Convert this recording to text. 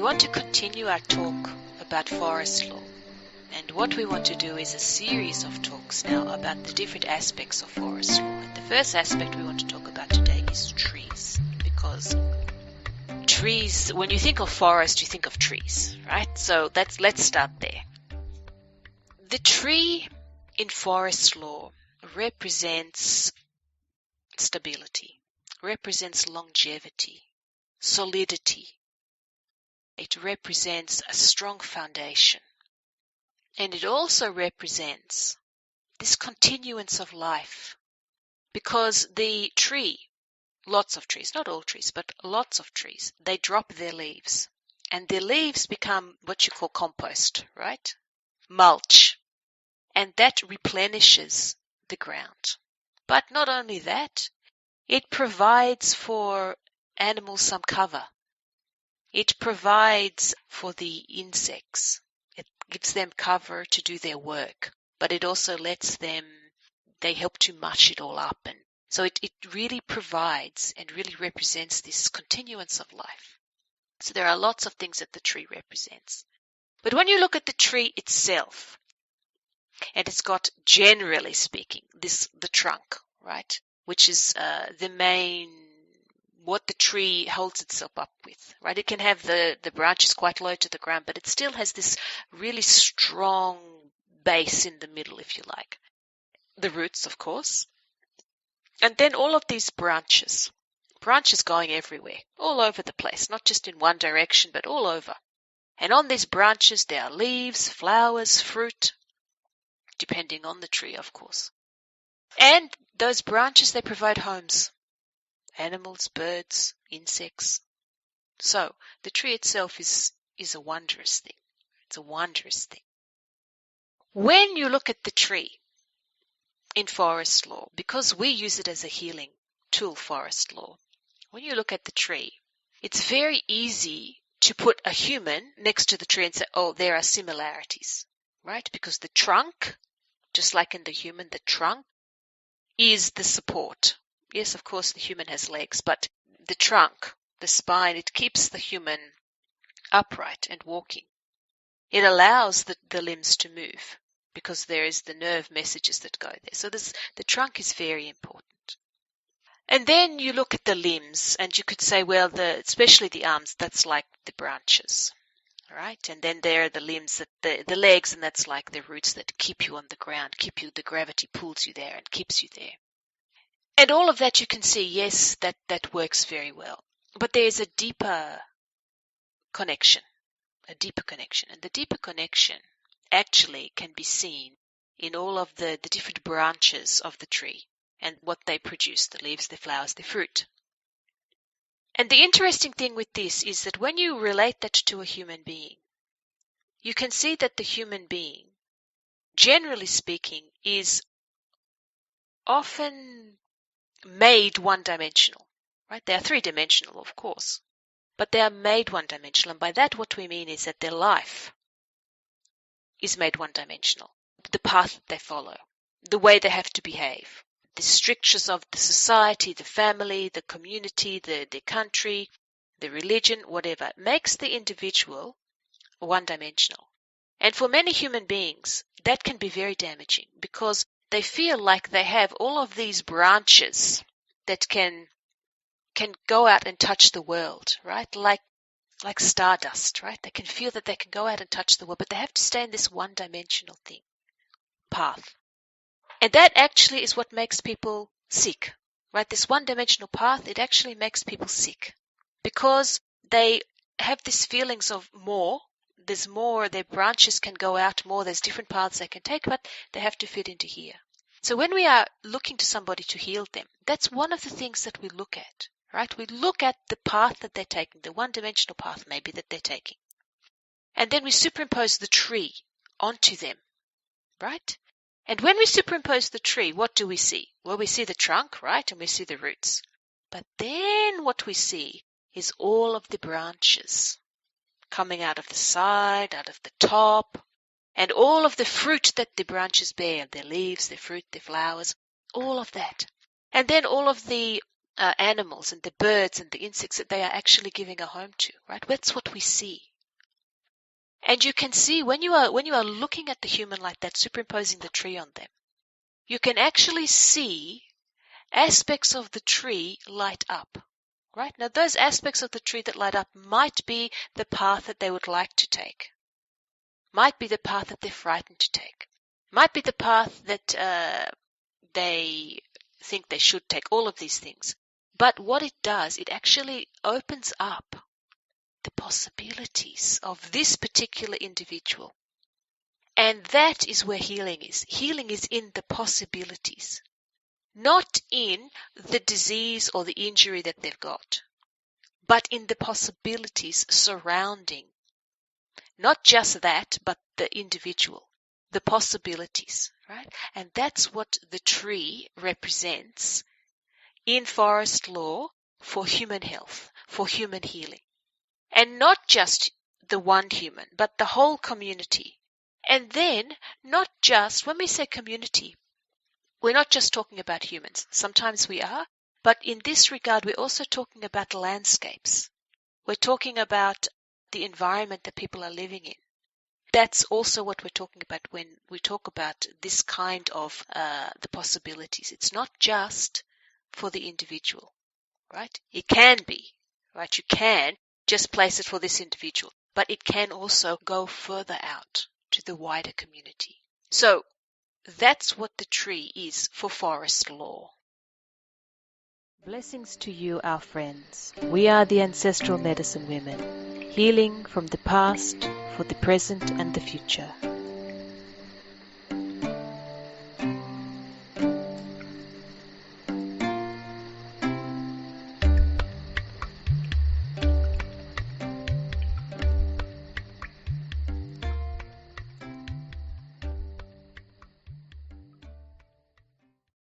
We want to continue our talk about forest law. And what we want to do is a series of talks now about the different aspects of forest law. And the first aspect we want to talk about today is trees. Because trees, when you think of forest, you think of trees, right? So let's start there. The tree in forest law represents stability, represents longevity, solidity. It represents a strong foundation. And it also represents this continuance of life. Because the tree, lots of trees, not all trees, but lots of trees, they drop their leaves. And their leaves become what you call compost, right? Mulch. And that replenishes the ground. But not only that, it provides for animals some cover. It provides for the insects. It gives them cover to do their work. But it also lets them, they help to mush it all up. And so it really provides and really represents this continuance of life. So there are lots of things that the tree represents. But when you look at the tree itself, and it's got, generally speaking, the trunk, right? Which is the main, what the tree holds itself up with, right? It can have the branches quite low to the ground, but it still has this really strong base in the middle, if you like. The roots, of course. And then all of these branches going everywhere, all over the place, not just in one direction, but all over. And on these branches there are leaves, flowers, fruit, depending on the tree, of course. And those branches, they provide homes. Animals, birds, insects. So the tree itself is a wondrous thing. It's a wondrous thing. When you look at the tree in forest law, because we use it as a healing tool, forest law, when you look at the tree, it's very easy to put a human next to the tree and say, oh, there are similarities, right? Because the trunk, just like in the human, the trunk is the support. Yes, of course, the human has legs, but the trunk, the spine, it keeps the human upright and walking. It allows the limbs to move because there is the nerve messages that go there. So the trunk is very important. And then you look at the limbs and you could say, well, especially the arms, that's like the branches. Right? And then there are the limbs, the legs, and that's like the roots that keep you on the ground, the gravity pulls you there and keeps you there. And all of that you can see, yes, that works very well. But there's a deeper connection. And the deeper connection actually can be seen in all of the different branches of the tree and what they produce, the leaves, the flowers, the fruit. And the interesting thing with this is that when you relate that to a human being, you can see that the human being, generally speaking, is often made one-dimensional, right? They are three-dimensional, of course, but they are made one-dimensional. And by that, what we mean is that their life is made one-dimensional. The path that they follow, the way they have to behave, the strictures of the society, the family, the community, the country, the religion, whatever, makes the individual one-dimensional. And for many human beings, that can be very damaging because they feel like they have all of these branches that can go out and touch the world, right? Like stardust, right? They can feel that they can go out and touch the world, but they have to stay in this one-dimensional thing, path. And that actually is what makes people sick, right? This one-dimensional path, it actually makes people sick because they have these feelings of more. There's more, their branches can go out more, there's different paths they can take, but they have to fit into here. So when we are looking to somebody to heal them, that's one of the things that we look at, right? We look at the path that they're taking, the one-dimensional path maybe that they're taking. And then we superimpose the tree onto them, right? And when we superimpose the tree, what do we see? Well, we see the trunk, right? And we see the roots. But then what we see is all of the branches coming out of the side, out of the top, and all of the fruit that the branches bear, their leaves, their fruit, their flowers, all of that. And then all of the animals and the birds and the insects that they are actually giving a home to, right? That's what we see. And you can see when you are looking at the human like that, superimposing the tree on them, you can actually see aspects of the tree light up. Right? Now those aspects of the tree that light up might be the path that they would like to take. Might be the path that they're frightened to take. Might be the path that they think they should take, all of these things. But what it does, it actually opens up the possibilities of this particular individual. And that is where healing is. Healing is in the possibilities, not in the disease or the injury that they've got, but in the possibilities surrounding not just that, but the individual, the possibilities, right? And that's what the tree represents in forest law for human health, for human healing. And not just the one human, but the whole community. And then not just, when we say community, we're not just talking about humans. Sometimes we are, but in this regard, we're also talking about landscapes. We're talking about the environment that people are living in. That's also what we're talking about when we talk about this kind of the possibilities. It's not just for the individual, right? It can be, right? You can just place it for this individual, but it can also go further out to the wider community. So that's what the tree is for forest law. Blessings to you, our friends. We are the Ancestral Medicine Women, healing from the past for the present and the future.